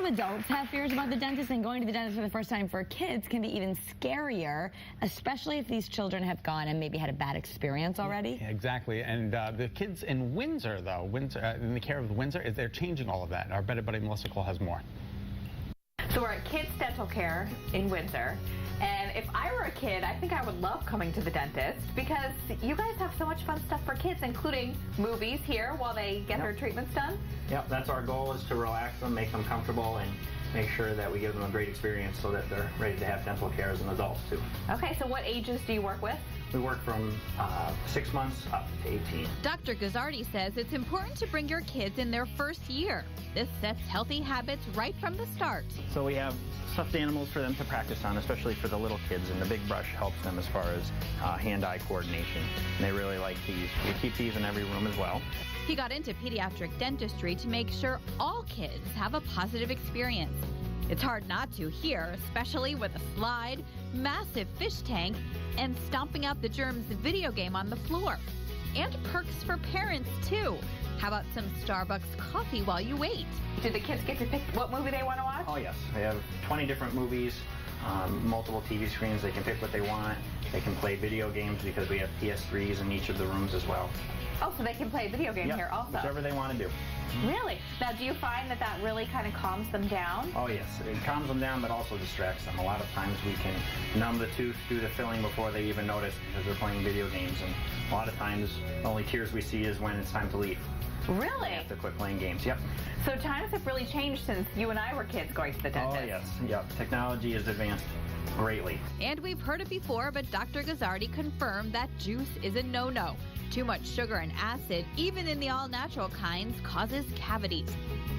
of adults have fears about the dentist, and going to the dentist for the first time for kids can be even scarier, especially if these children have gone and maybe had a bad experience already. Yeah, exactly. And the kids in Windsor, though, in the care of Windsor, they're changing all of that. Our better buddy Melissa Cole has more. So we're at Kids Dental Care in Windsor. And if I were a kid, I think I would love coming to the dentist because you guys have so much fun stuff for kids, including movies here while they get their treatments done. Yep, that's our goal, is to relax them, make them comfortable, and make sure that we give them a great experience so that they're ready to have dental care as an adult, too. Okay, so what ages do you work with? We work from 6 months up to 18. Dr. Gazzardi says it's important to bring your kids in their first year. This sets healthy habits right from the start. So we have stuffed animals for them to practice on, especially for the little kids, and the big brush helps them as far as hand-eye coordination. And they really like these. We keep these in every room as well. He got into pediatric dentistry to make sure all kids have a positive experience. It's hard not to here, especially with a slide, massive fish tank, and stomping out the germs video game on the floor. And perks for parents, too. How about some Starbucks coffee while you wait? Do the kids get to pick what movie they want to watch? Oh, yes. We have 20 different movies, multiple TV screens. They can pick what they want. They can play video games because we have PS3s in each of the rooms as well. Oh, so they can play a video game here also? Whichever they want to do. Really? Now, do you find that that really kind of calms them down? Oh, yes. It calms them down, but also distracts them. A lot of times we can numb the tooth, do the filling before they even notice because they're playing video games. And a lot of times, the only tears we see is when it's time to leave. Really? They have to quit playing games, yep. So times have really changed since you and I were kids going to the dentist. Oh, yes. Yep. Technology has advanced greatly. And we've heard it before, but Dr. Gazzardi confirmed that juice is a no-no. Too much sugar and acid, even in the all-natural kinds, causes cavities.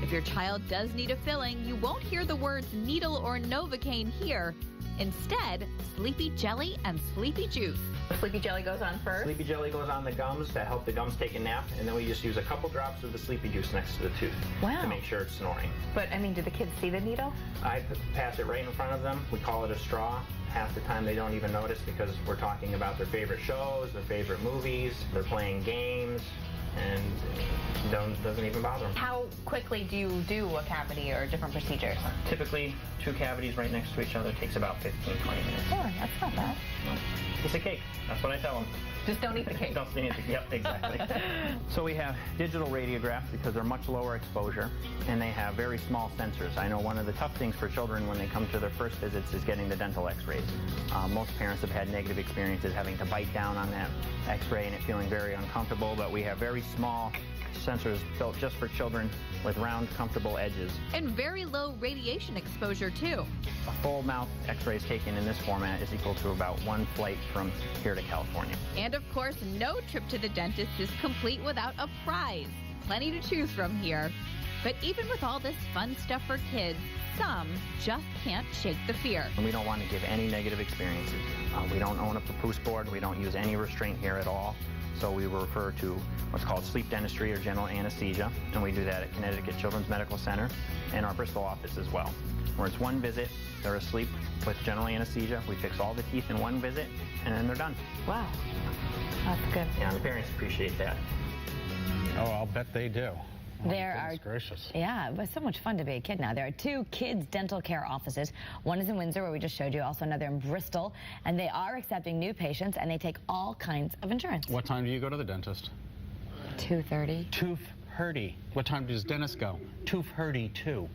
If your child does need a filling, you won't hear the words needle or Novocaine here. Instead, Sleepy Jelly and Sleepy Juice. The Sleepy Jelly goes on first? Sleepy Jelly goes on the gums to help the gums take a nap, and then we just use a couple drops of the Sleepy Juice next to the tooth to make sure it's snoring. But, I mean, do the kids see the needle? I pass it right in front of them. We call it a straw. Half the time they don't even notice because we're talking about their favorite shows, their favorite movies, they're playing games, and it doesn't even bother them. How quickly do you do a cavity or different procedures? Typically, 2 cavities right next to each other takes about 15, 20 minutes. Oh, that's not bad. It's a cake. That's what I tell them. Just don't eat the cake. Don't eat the cake. Yep, exactly. So we have digital radiographs because they're much lower exposure, and they have very small sensors. I know one of the tough things for children when they come to their first visits is getting the dental x-rays. Most parents have had negative experiences having to bite down on that x-ray and it feeling very uncomfortable, but we have very small sensors built just for children with round, comfortable edges. And very low radiation exposure, too. A full mouth x-rays taken in this format is equal to about 1 flight from here to California. And of course, no trip to the dentist is complete without a prize. Plenty to choose from here. But even with all this fun stuff for kids, some just can't shake the fear. And we don't want to give any negative experiences. We don't own a papoose board. We don't use any restraint here at all. So we refer to what's called sleep dentistry or general anesthesia, and we do that at Connecticut Children's Medical Center and our Bristol office as well, where it's 1 visit, they're asleep with general anesthesia, we fix all the teeth in 1 visit, and then they're done. Wow. That's good. Yeah, the parents appreciate that. Oh, I'll bet they do. Oh, There are, gracious. yeah, it was so much fun to be a kid now. There are 2 kids dental care offices. One is in Windsor, where we just showed you, also another in Bristol, and they are accepting new patients, and they take all kinds of insurance. What time do you go to the dentist? 2:30. Tooth Hurdy. What time does Dennis go? Tooth Hurdy, too.